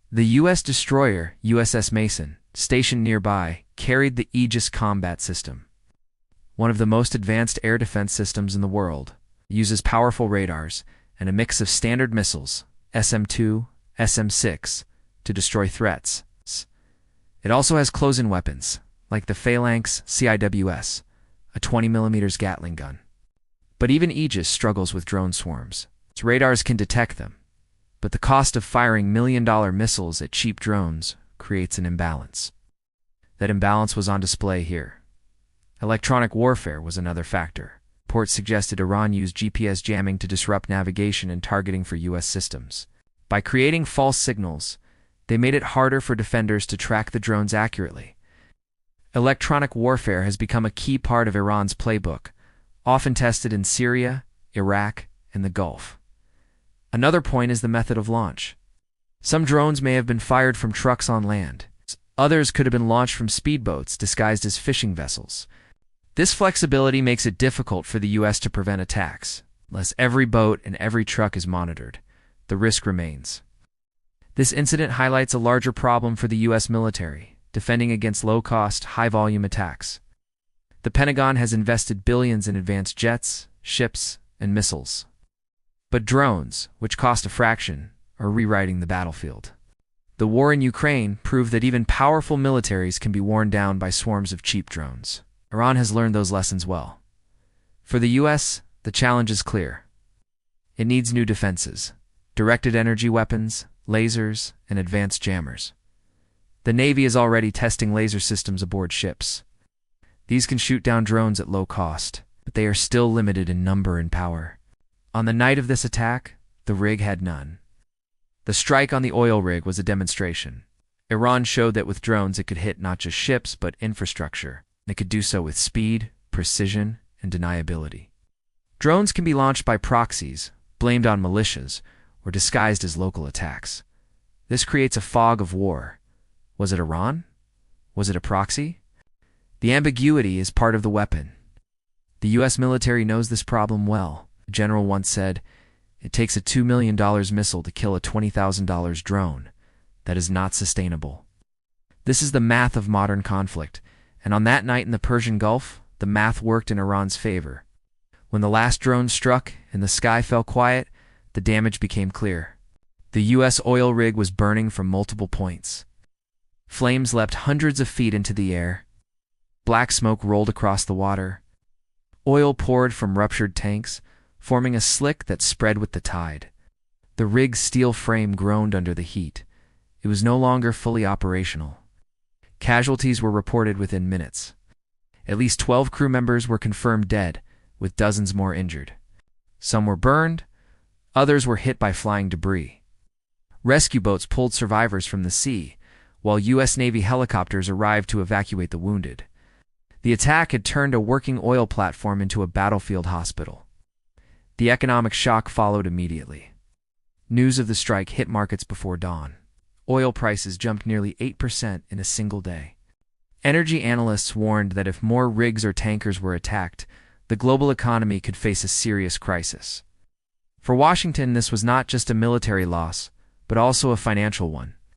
The U.S. destroyer USS Mason, stationed nearby, carried the Aegis combat system. One of the most advanced air defense systems in the world, uses powerful radars and a mix of standard missiles, SM-2, SM-6, to destroy threats. It also has close-in weapons, like the Phalanx CIWS, a 20mm Gatling gun. But even Aegis struggles with drone swarms. Its radars can detect them, but the cost of firing million-dollar missiles at cheap drones creates an imbalance. That imbalance was on display here. Electronic warfare was another factor. Reports suggested Iran used GPS jamming to disrupt navigation and targeting for U.S. systems. By creating false signals, they made it harder for defenders to track the drones accurately. Electronic warfare has become a key part of Iran's playbook, often tested in Syria, Iraq, and the Gulf. Another point is the method of launch. Some drones may have been fired from trucks on land. Others could have been launched from speedboats disguised as fishing vessels. This flexibility makes it difficult for the U.S. to prevent attacks. Unless every boat and every truck is monitored, the risk remains. This incident highlights a larger problem for the U.S. military, defending against low-cost, high-volume attacks. The Pentagon has invested billions in advanced jets, ships, and missiles. But drones, which cost a fraction, are rewriting the battlefield. The war in Ukraine proved that even powerful militaries can be worn down by swarms of cheap drones. Iran has learned those lessons well. For the U.S., the challenge is clear. It needs new defenses, directed energy weapons, lasers, and advanced jammers. The Navy is already testing laser systems aboard ships. These can shoot down drones at low cost, but they are still limited in number and power. On the night of this attack, the rig had none. The strike on the oil rig was a demonstration. Iran showed that with drones it could hit not just ships but infrastructure. It could do so with speed, precision, and deniability. Drones can be launched by proxies, blamed on militias, or disguised as local attacks. This creates a fog of war. Was it Iran? Was it a proxy? The ambiguity is part of the weapon. The U.S. military knows this problem well. A general once said, "It takes a $2 million missile to kill a $20,000 drone. That is not sustainable." This is the math of modern conflict, and on that night in the Persian Gulf, the math worked in Iran's favor. When the last drone struck and the sky fell quiet, the damage became clear. The U.S. oil rig was burning from multiple points. Flames leapt hundreds of feet into the air. Black smoke rolled across the water. Oil poured from ruptured tanks, forming a slick that spread with the tide. The rig's steel frame groaned under the heat. It was no longer fully operational. Casualties were reported within minutes. At least 12 crew members were confirmed dead, with dozens more injured. Some were burned, others were hit by flying debris. Rescue boats pulled survivors from the sea, while U.S. Navy helicopters arrived to evacuate the wounded. The attack had turned a working oil platform into a battlefield hospital. The economic shock followed immediately. News of the strike hit markets before dawn. Oil prices jumped nearly 8% in a single day. Energy analysts warned that if more rigs or tankers were attacked, the global economy could face a serious crisis. For Washington, this was not just a military loss, but also a financial one.